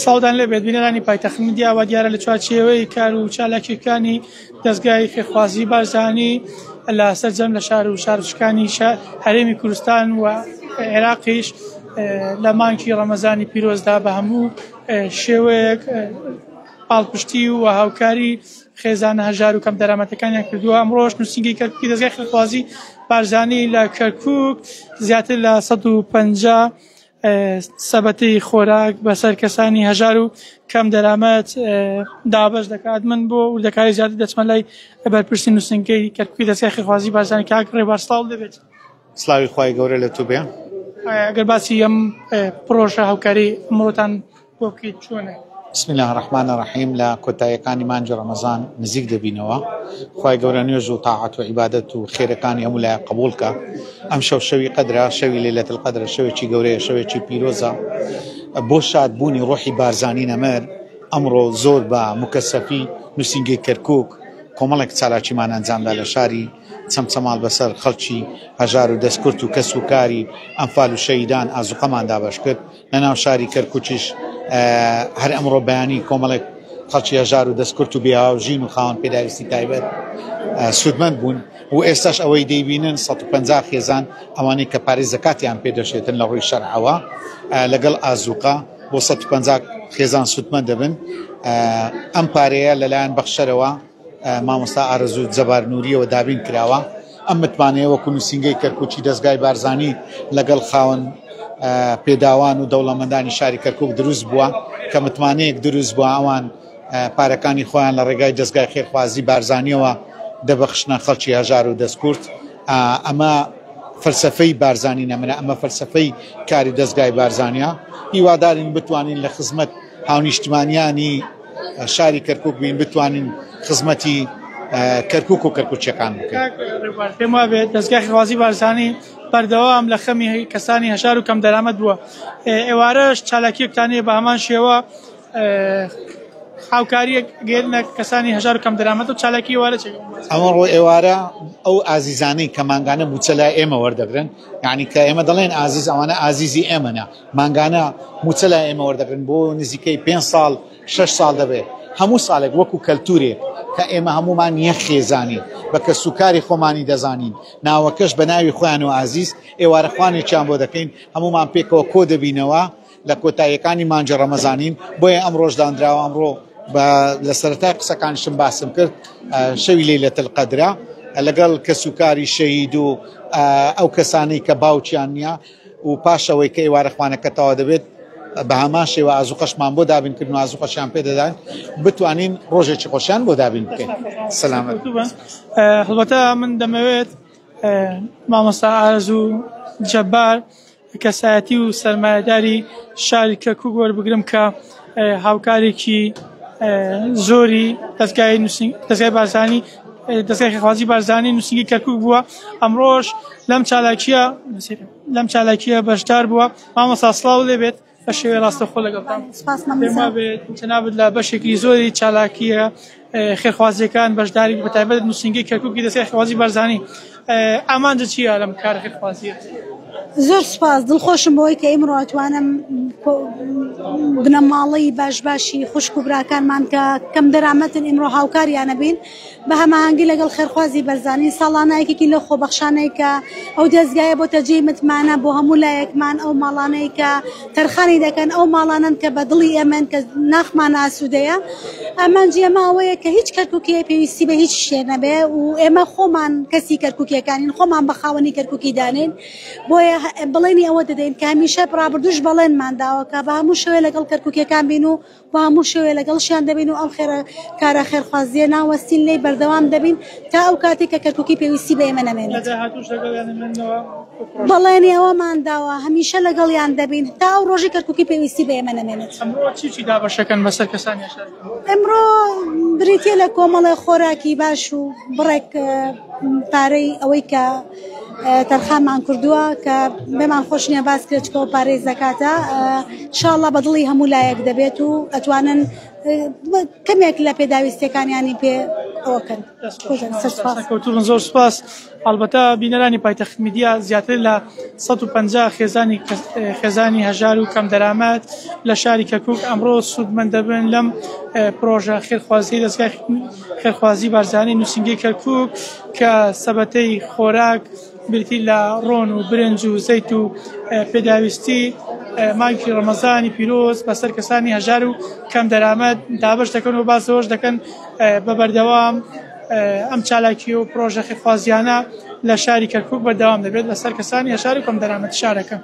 ساودان لێ بێت بینەرانی پایتەخت میدیاوە دیارە لە چوارچێوەی کار و چالاکیەکانی دەستگای خێرخوازی بارزانی لە سەرجەم لە شار و شارچکانی هەرێمی کوردستان و عێراقیش لە مانگی ڕەمەزانی پیرۆزدا بە هەموو شێوەیەک پاڵپشتی و هاوکاری خێزانە هەژار و کەم دەرامەتەکانیان کردووە. ئەمڕۆژ نووسینگەی کەرکووکی دەستگای خێرخوازی بارزانی لە کەرکووک زیاتر لە 150 سەبەتەی خۆراک بەسەر کەسانی هەژار و کەم دەرامەت دابەش دەکات. من بۆ وردەکاری زیاتر دەچمە لای بەرپرسی نووسینگەی کەرکووکی دەستگای خێرخوازی بارزانی کاک ڕێبار ساڵ دەبێت. سلاوی خوای گەورە لە تو بێ. ئەگەر باسی ئەم پرۆژە هاوکاری ئەمڕۆتان بۆ بکەیت چۆنە؟ بسم الله الرحمن الرحیم. لە کۆتاییەکانی مانگی ڕەمەزان نزیک دەبینەوە. خوای گەورە نوێژ و تاعەت و عیبادەت و خێرەکانی هەموو لای قبوڵ کە. ئەم شەوی قەدرە، شەوی لەیلەت القەدرە، شەوێکی گەورەیە، شەوێکی پیرۆزە. بۆ شادبوونی ڕۆحی بارزانی نەمەر ئەمڕۆ زۆر بە مکەسەفی نووسینگەی کەرکووک کۆمەڵێک چالاکیمان ئەنجامدا لە شاری چەمچەماڵ بەسەر خەڵکی هەژار و دەستکورد و کەس و کاری ئەمفال و شەیدان ئازوقەمان دابەش کرد. لەناو شاری کەرکووکیش هەر ئەمڕۆ بەیانی کۆمەڵێک خەڵکی هەژار و دەستکورد و بێهاوژین و خاوەن پێداویستی تایبەت سوودمەند بوون و ئێستاش ئەوەی دەیبینن 150 خێزان ئەوانەی کە پارەی زەکاتیان پێدەشێتن لە ڕووی شەرعەوە لەگەڵ ئازوقە بۆ 150 خێزان سوودمەند دەبن. ئەم پارەیە لەلایەن بەخشەرەوە مامۆستا ئارەزوو جەبار نووریەوە دابین کراوە. ئەم متمانەیە وەکو نووسینگەی کەرکووکی دەستگای بارزانی لەگەڵ خاوەن پێداوان و دەوڵەمەندانی شاری کەرکووک دروست بووە کە متمانەیەک دروست بووە ئەوان پارەکانی خۆیان لە ڕێگای دەستگای خێرخوازی بارزانیەوە دەبەخشنە خەڵکی هەژار و دەستکورد. ئەمە فەلسەفەی بارزانی نەمرە، ئەمە فەلسەفەی کاری دەستگای بارزانیە. هیوادارین بتوانین لە خزمەت هاونیشتمانیانی شاری کەرکووک بین، بتوانین خزمەتی کەرکووک و کەرکووچیەکان بکەین. پێم وابێت دەستگای خێرخوازی بارزانی بەردەوام لە خەمی کەسانی هەژار و کەم دەرامەت بووە. ئێوارەش چالاکیەکتانەیە بە هەمان شێوە هاوکاریەک گەێنە کەسانی هەژار و کەم دەرامەت و چالاکی ئێوارە چێت؟ ئەمەڕۆ ئێوارە ئەو ئازیزانەی کە مانگانە موچە لای ئێمە وەردەگرن، یعنی کە ئێمە دەڵێن ئازیز، ئەوانە ئازیزی ئێمەنە، مانگانە موچە لای ئێمە وەردەگرن بۆ نزیکەی 5 ساڵ 6 ساڵ دەبێت. هەموو ساڵێک وەکو کەلتورێک کە ئێمە هەمومان یەک خێزانین بە کەسوکاری خۆمانی دەزانین، ناوەکەش بە ناوی خۆیان و ئازیز ئێوارەخوانێکیان بۆ دەکەین، هەمومان پێکەوە کۆ دەبینەوە لە کۆتاییەکانی مانگی ڕەمەزانین. بۆیە ئەم ڕۆژدانراوە ئەمڕۆ لە سەرەتای قسەکانشم باسم کرد شەوی لەیلەت القەدرە لەگەڵ کەسوکاری شەهید و ئەو کەسانەی کە باوکیان نییە و پاشەوەی کە ئێوارەخوانەکە تەواو دەبێت بە هەمان شێوە ئازوقەشمان بۆ دابینکردن و ئازوقەشیان پێدەداین بتوانین ڕۆژێکی خۆشیان بۆ دابین بکەین. سەلامەت. هەڵبەتە من دەمەوێت مامۆستا ئارەزوو جەبار کەسایەتی و سەرمایەداری شاری کەرکووک وەربگرم کە هاوکارێکی زۆری دەستگای بارزانی دەستگای خێرخوازی بارزانی نووسینگەی کەرکووک بووە. ئەمڕۆژ لەم چالاکیە بەشدار بووە. مامۆستا سڵاو لێبێت بە شێوەی ڕاستەوخۆ لەگەڵتان. جەنابەت لە بەشێکی زۆری چالاکیە خێرخوازیەکان بەشداری بەتایبەت نووسینگەی کەرکووکی دەستگای خێرخوازی بارزانی. ئامانجە چییە لەم کارە خێرخوازیە؟ زۆر سپاس، دڵخۆشم بۆی کە ئێمڕۆ ئەتوانم بنەماڵەی باشی خوشک و براکانمان کە کەم دەرامەتن ئێمڕۆ هاوکاریانە بین بە هەماهەنگی لەگەڵ خێرخوازی بەرزانی ساڵانەیەکێکی لە خۆبەخشانەی کە ئەو دەستگایە بۆ تەجێی متمانە بۆ هەموو لایەکمان ئەو ماڵانەی کە تەرخانی دەکەن، ئەو ماڵانن کە بە دڵی ئێمەن کە ناخمان ئاسوودەیە. ئەمانجی ئەمە ئەوەیە کە هیچ کەرکووکێ پێویستی بە هیچ شتێ نەبێ و ئێمە خۆمان کەسی کەرکووکیەکانین، خۆمان بە خاوەنی کەرکووکی دانین. بۆیە بڵێنی ئەوە دەدەین کە هەمیشە ڕابردوش بەڵێنمان داوە کە بە هەموو شوێ لەگەڵ کەرکووکیەکان بین و بە هەموو شوێ لەگەڵشیان دەبین و ئەم کارە خێرخوازیە ناوەستین لێی بەردەوام دەبین تا ئەو کاتێک کە کەرکووکی پێویستی بە ئێمە نەمێنێت. بەڵێنی ئەوەمان داوە هەمیشە لەگەڵیان دەبین تا ئەو ڕۆژی کەرکووکی پێویستی بە ئێمە نەمێنێت. ئەمڕۆ چی دابەشەکەن بەسەر کەسانی هەژار؟ ئەمڕۆ بریتیە لە کۆمەڵی خۆراکی باش و بڕێک پارەی ئەوەی کە تەرخانمان کردووە کە بێمان خۆش نییە باس کرێتەوە پارەی زەکاتە. ئینشاڵڵا بەدڵی هەموو لایەک دەبێت و ئەتوانن کەمێک لە پێداویستەکانیانی پێ ئەوەکەن. کەوتوڕن زۆر سوپاس. ئەڵبەتە بینەرانی پایتەخت میدیا زیاتر لە 150 خێزانی هەژار و کەم دەرامەت لە شاری کەرکووک ئەمڕۆ سوودمەند دەبن لەم پرۆژە خێرخوازی دەستگای خێرخوازی بارزانی نووسینگەی کەرکووک کە سەبەتەی خۆراک بریتی لە ڕۆن و برنج و زەیت و پێداویستی مانگی ڕەمەزانی پیرۆز بەسەر کەسانی هەژار و کەم دەرامەت دابەش دەکەن و باسەوەش دەکەن بە بەردەوام ئەم چالاکی و پرۆژە خێرخوازیانە لە شاری کەرکووک بەردەوام دەبێت لەسەر کەسانی هەژار و کەم دەرامەت شارەکە.